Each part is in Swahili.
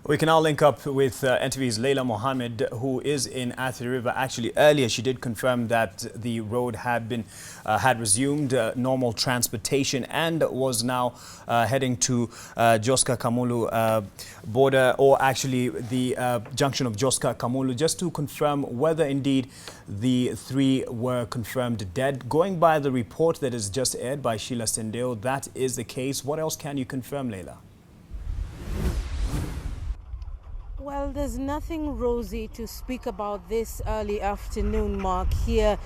We can now link up with NTV's Leila Mohammed, who is in Athi River. Actually, earlier she did confirm that the road had resumed normal transportation and was now heading to Joska Kamulu border, or actually the junction of Joska Kamulu, just to confirm whether indeed the three were confirmed dead. Going by the report that is just aired by Sheila Sendeo, that is the case. What else can you confirm, Leila? Well, there's nothing rosy to speak about this early afternoon, Mark, here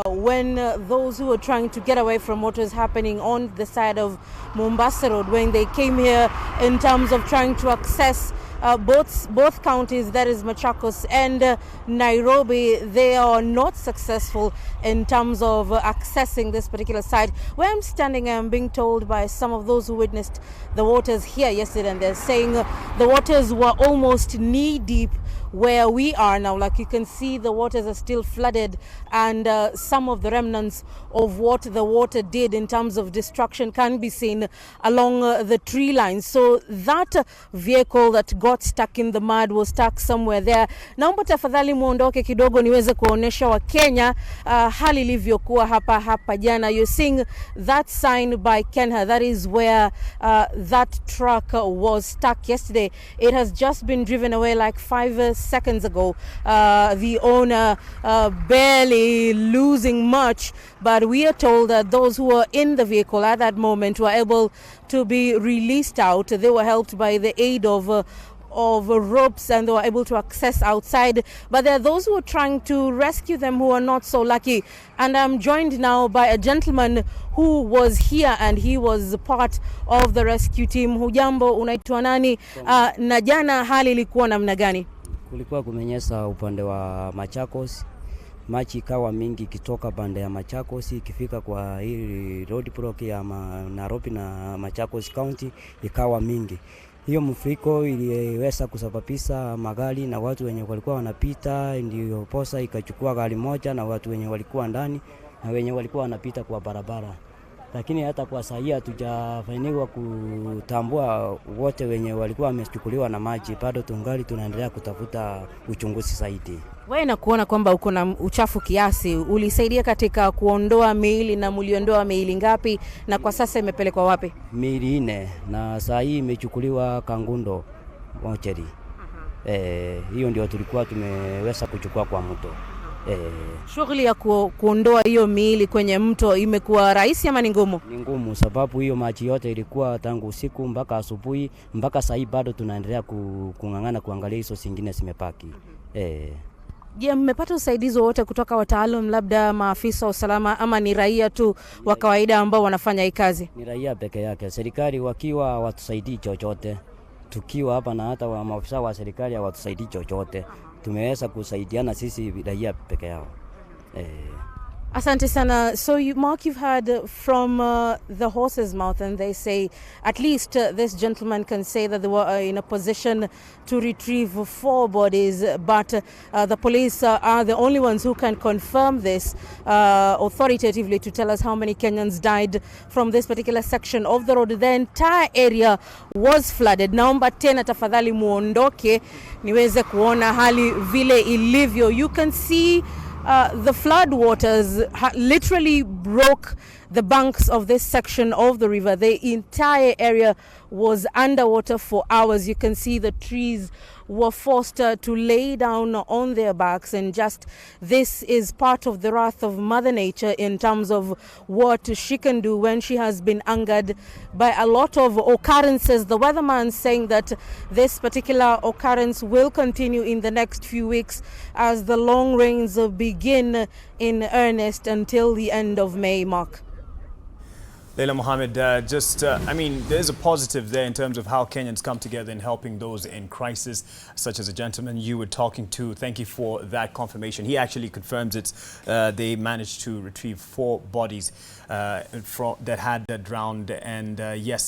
when those who were trying to get away from what was happening on the side of Mombasa Road, when they came here in terms of trying to access both counties, that is Machakos and Nairobi, they are not successful in terms of accessing this particular site. Where I'm standing, I'm being told by some of those who witnessed the waters here yesterday, and they're saying the waters were almost knee deep where we are now. Like you can see, the waters are still flooded, and some of the remnants of what the water did in terms of destruction can be seen along the tree lines. So that vehicle that got stuck in the mud was stuck somewhere there. Naomba tafadhali muondoke kidogo niweze kuonesha wa Kenya hali ilivyokuwa hapa jana. You're seeing that sign by KENHA. That is where that truck was stuck yesterday. It has just been driven away like 5 seconds ago. The owner barely losing much, but we are told that those who were in the vehicle at that moment were able to be released out. They were helped by the aid of ropes, and they were able to access outside. But there are those who are trying to rescue them who are not so lucky. And I'm joined now by a gentleman who was here, and he was part of the rescue team. Hujambo, unaitwa nani? Na jana hali ilikuwa namna gani? Kulikuwa kumenyesha upande wa Machakos. Maji ikawa mingi kitoka pande ya Machakos ikifika kwa hii road block ya Nairobi na Machakos County ikawa mingi. Hiyo mfuriko iliweza kusababisha magari na watu wenye walikuwa wanapita, ndio posa ikachukua gari moja na watu wenye walikuwa ndani na wenye walikuwa wanapita kwa barabara. Lakini hata kwa sasa hatujafanikiwa kutambua wote wenye walikuwa wamechukuliwa na maji. Bado tungali tunaendelea kutafuta uchunguzi zaidi. Wewe na kuona kwamba uko na uchafu kiasi, ulisaidia katika kuondoa miili, na mliondoa miili ngapi na kwa sasa imepelekwa wapi? Miili 4 na sasa hii imechukuliwa Kangundo Road. Hiyo ndio tulikuwa tumeweza kuchukua kwa mto. Shughuli ya kuondoa hiyo miili kwenye mto imekuwa rahisi ama ni ngumu? Ni ngumu, sababu hiyo maji yote ilikuwa tangu usiku mpaka asubuhi, mpaka sasa bado tunaendelea kungangana kuangalia hizo zingine zimepaki. Je, mmepata usaidizi wote kutoka wataalamu, labda maafisa wa usalama, ama ni raia tu wa kawaida ambao wanafanya hii kazi? Ni raia peke yake. Serikali wakiwa watusaidii chochote. Tukiwa hapa na hata wa maafisa wa serikali hawatusaidii chochote. Tumeweza kusaidiana sisi raia peke yao. Asante sana. So Mark, you've heard from the horse's mouth, and they say at least this gentleman can say that they were in a position to retrieve 4 bodies, but the police are the only ones who can confirm this authoritatively to tell us how many Kenyans died from this particular section of the road. The entire area was flooded. Naomba tena tafadhali muondoke niweze kuona hali vile ilivyo. You can see the flood waters literally broke the banks of this section of the river. The entire area was underwater for hours. You can see the trees were forced to lay down on their backs, and just this is part of the wrath of Mother Nature in terms of what she can do when she has been angered by a lot of occurrences. The weatherman saying that this particular occurrence will continue in the next few weeks as the long rains begin in earnest until the end of May, Mark. Leila Mohammed, there's a positive there in terms of how Kenyans come together in helping those in crisis, such as a gentleman you were talking to. Thank you for that confirmation. He actually confirms it. They managed to retrieve 4 bodies that had drowned, and yes,